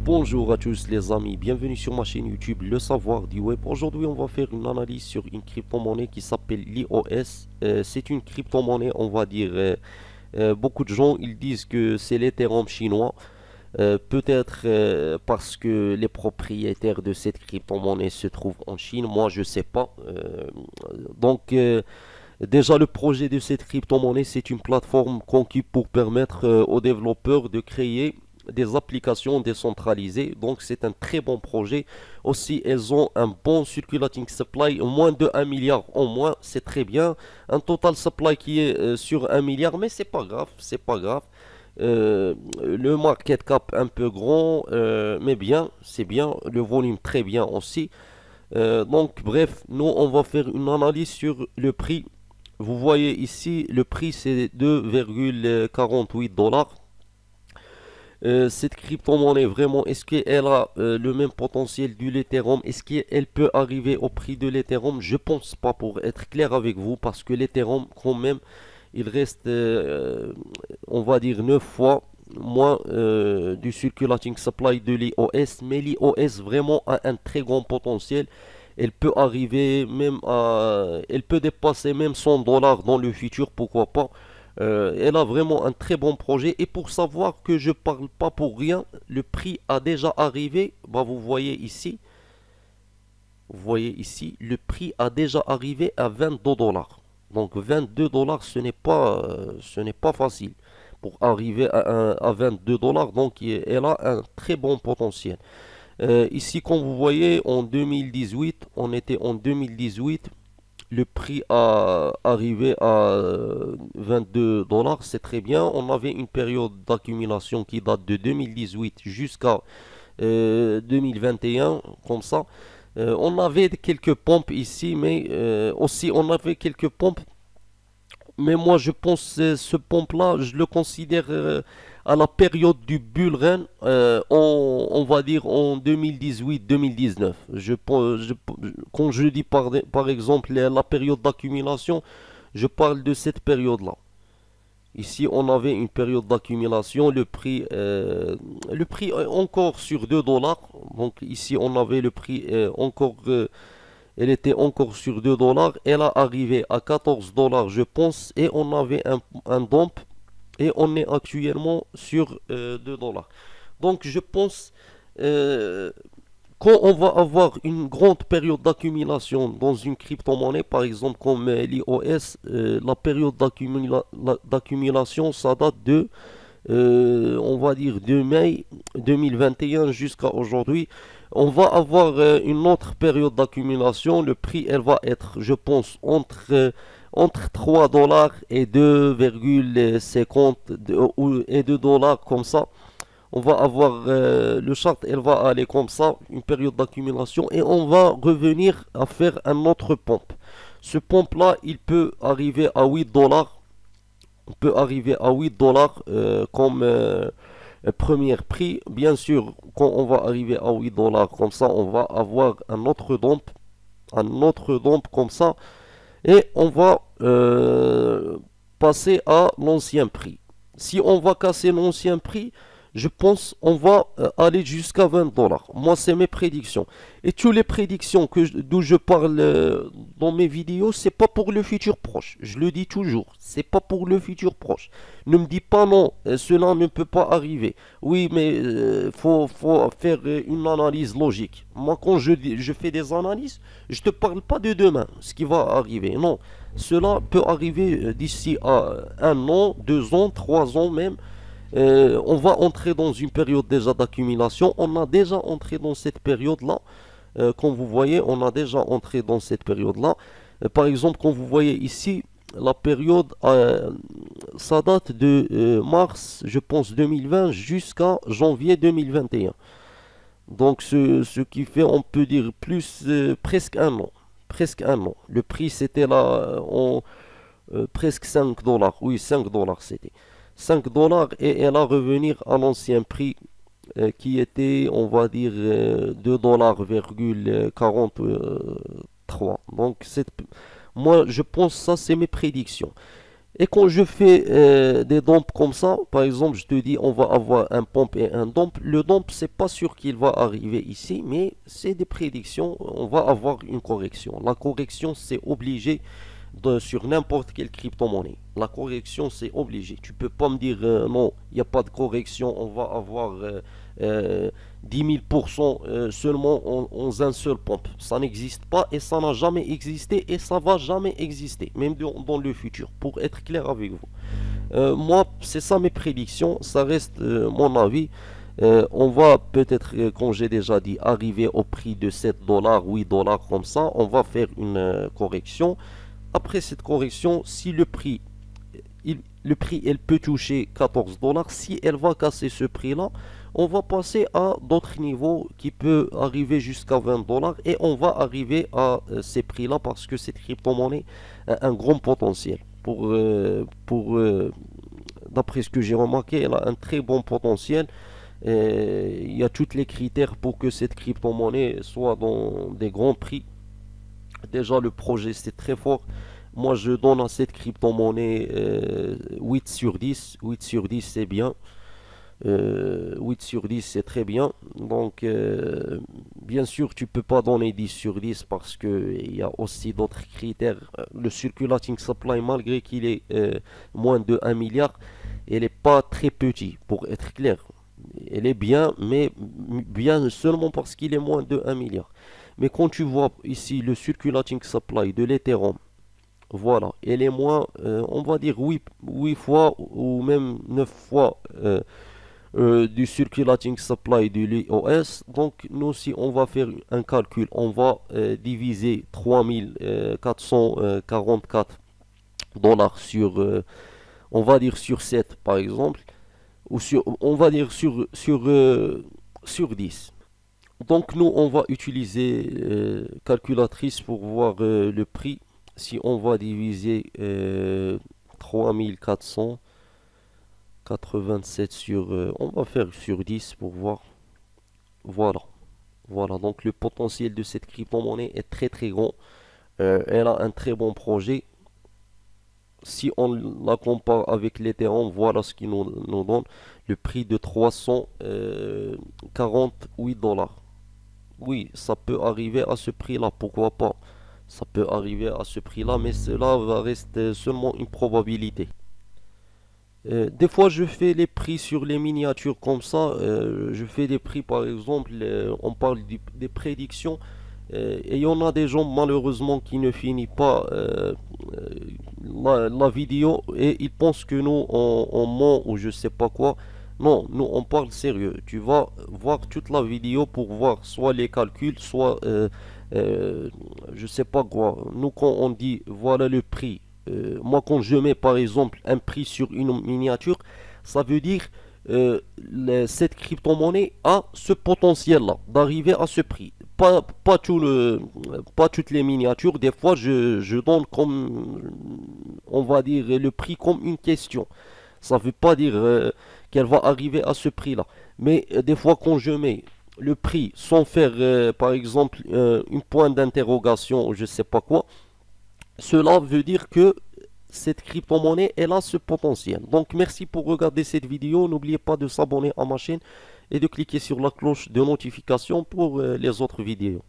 Bonjour à tous les amis, bienvenue sur ma chaîne YouTube Le Savoir du Web. Aujourd'hui on va faire une analyse sur une crypto-monnaie qui s'appelle l'IOS. C'est une crypto-monnaie, on va dire, beaucoup de gens ils disent que c'est l'Ethereum chinois. Peut-être parce que les propriétaires de cette crypto-monnaie se trouvent en Chine, moi je sais pas. Déjà le projet de cette crypto-monnaie c'est une plateforme conçue pour permettre aux développeurs de créer des applications décentralisées. Donc c'est un très bon projet. Aussi, elles ont un bon circulating supply, moins de 1 milliard en moins, c'est très bien. Un total supply qui est sur 1 milliard, mais c'est pas grave, c'est pas grave. Le market cap un peu grand, mais bien, c'est bien. Le volume très bien aussi. Donc bref, nous on va faire une analyse sur le prix. Vous voyez ici, le prix c'est 2,48 dollars. Cette crypto-monnaie, vraiment, est-ce qu'elle a le même potentiel du l'Ethereum? Est-ce qu'elle peut arriver au prix de l'Ethereum? Je pense pas, pour être clair avec vous, parce que l'Ethereum, quand même, il reste, on va dire, 9 fois moins du circulating supply de l'IOS. Mais l'IOS, vraiment, a un très grand potentiel. Elle peut arriver même à... Elle peut dépasser même 100 dollars dans le futur, pourquoi pas. Elle a vraiment un très bon projet. Et pour savoir que je parle pas pour rien, le prix a déjà arrivé. Bah, vous voyez ici, le prix a déjà arrivé à 22 dollars. Donc 22 dollars, ce n'est pas facile pour arriver à 22 dollars. Donc elle a un très bon potentiel. Ici, comme vous voyez, en 2018, on était en 2018. Le prix a arrivé à 22 dollars, c'est très bien. On avait une période d'accumulation qui date de 2018 jusqu'à 2021, comme ça. On avait quelques pompes ici, mais aussi on avait quelques pompes. Mais moi, je pense que ce pompe-là, je le considère à la période du bull run, on va dire en 2018-2019. Quand je dis par exemple la période d'accumulation, je parle de cette période-là. Ici, on avait une période d'accumulation, le prix est encore sur 2 dollars. Donc ici, on avait le prix encore, elle était encore sur 2 dollars. Elle a arrivé à 14 dollars, je pense, et on avait un dump et on est actuellement sur 2 dollars. Donc je pense euh, quand on va avoir une grande période d'accumulation dans une crypto-monnaie, par exemple comme l'IOS, la période d'accumulation, ça date de, on va dire, de mai 2021 jusqu'à aujourd'hui. On va avoir une autre période d'accumulation. Le prix, elle va être, je pense, entre 3 dollars et 2,50 et 2 dollars comme ça. On va avoir le chart, elle va aller comme ça, une période d'accumulation, et on va revenir à faire un autre pompe. Ce pompe là, il peut arriver à 8 dollars. On peut arriver à 8 dollars comme premier prix. Bien sûr, quand on va arriver à 8 dollars comme ça, on va avoir un autre dump comme ça, et on va passer à l'ancien prix. Si on va casser l'ancien prix, je pense on va aller jusqu'à 20 dollars. Moi, c'est mes prédictions. Et toutes les prédictions d'où je parle dans mes vidéos, c'est pas pour le futur proche. Je le dis toujours, c'est pas pour le futur proche. Ne me dis pas non, cela ne peut pas arriver. Oui, mais faut faire une analyse logique. Moi, quand je fais des analyses, je te parle pas de demain, ce qui va arriver. Non, cela peut arriver d'ici à 1 an, 2 ans, 3 ans même. On va entrer dans une période déjà d'accumulation. On a déjà entré dans cette période-là. Comme vous voyez, on a déjà entré dans cette période-là. Par exemple, quand vous voyez ici, la période, ça date de mars, je pense, 2020 jusqu'à janvier 2021. Donc, ce qui fait, on peut dire, plus, presque un an. Presque un an. Le prix, c'était là, presque 5 dollars. Oui, 5 dollars, c'était. 5 dollars, et elle a revenir à l'ancien prix qui était, on va dire, 2 dollars,43. Donc, moi, je pense ça, c'est mes prédictions. Et quand je fais des dumps comme ça, par exemple, je te dis on va avoir un pump et un dump. Le dump, c'est pas sûr qu'il va arriver ici, mais c'est des prédictions. On va avoir une correction. La correction, c'est obligé sur n'importe quelle crypto-monnaie. La correction, c'est obligé. Tu peux pas me dire non, il n'y a pas de correction, on va avoir 10 000% seulement en un seul pump. Ça n'existe pas et ça n'a jamais existé et ça va jamais exister, même dans le futur, pour être clair avec vous. Moi, c'est ça mes prédictions, ça reste mon avis. On va peut-être, comme j'ai déjà dit, arriver au prix de 7 dollars, 8 dollars comme ça. On va faire une correction. Après cette correction, si le prix elle peut toucher 14 dollars, si elle va casser ce prix-là, on va passer à d'autres niveaux qui peut arriver jusqu'à 20 dollars et on va arriver à ces prix-là parce que cette crypto-monnaie a un grand potentiel. D'après ce que j'ai remarqué, elle a un très bon potentiel. Et il y a tous les critères pour que cette crypto-monnaie soit dans des grands prix. Déjà, le projet, c'est très fort. Moi, je donne à cette crypto-monnaie 8 sur 10. 8 sur 10, c'est bien. 8 sur 10, c'est très bien. Donc, bien sûr, tu peux pas donner 10 sur 10 parce qu'il y a aussi d'autres critères. Le circulating supply, malgré qu'il est moins de 1 milliard, il n'est pas très petit, pour être clair. Elle est bien, mais bien seulement parce qu'il est moins de 1 milliard. Mais quand tu vois ici le circulating supply de l'Ethereum, voilà, elle est moins, on va dire 8 fois ou même 9 fois du circulating supply de l'EOS. Donc nous, si on va faire un calcul, on va diviser 3444 dollars sur, on va dire sur 7 par exemple, ou sur, on va dire sur 10. Donc nous, on va utiliser calculatrice pour voir le prix. Si on va diviser 3487 sur... on va faire sur 10 pour voir. Voilà. Voilà. Donc le potentiel de cette crypto-monnaie est très très grand. Elle a un très bon projet. Si on la compare avec l'Ethereum, voilà ce qui nous donne le prix de 348 dollars. Oui, ça peut arriver à ce prix-là, pourquoi pas? Ça peut arriver à ce prix-là, mais cela va rester seulement une probabilité. Des fois, je fais les prix sur les miniatures comme ça. Je fais des prix, par exemple, on parle des prédictions. Et il y en a des gens, malheureusement, qui ne finissent pas la vidéo et ils pensent que nous, on ment ou je sais pas quoi. Non, nous, on parle sérieux. Tu vas voir toute la vidéo pour voir soit les calculs, soit je sais pas quoi. Nous, quand on dit voilà le prix, moi, quand je mets par exemple un prix sur une miniature, ça veut dire cette crypto-monnaie a ce potentiel-là d'arriver à ce prix. Pas toutes les miniatures. Des fois, je donne comme, on va dire, le prix comme une question. Ça ne veut pas dire qu'elle va arriver à ce prix-là. Mais des fois, quand je mets le prix sans faire, par exemple, une pointe d'interrogation ou je sais pas quoi, cela veut dire que cette crypto-monnaie, elle a ce potentiel. Donc, merci pour regarder cette vidéo. N'oubliez pas de s'abonner à ma chaîne et de cliquer sur la cloche de notification pour les autres vidéos.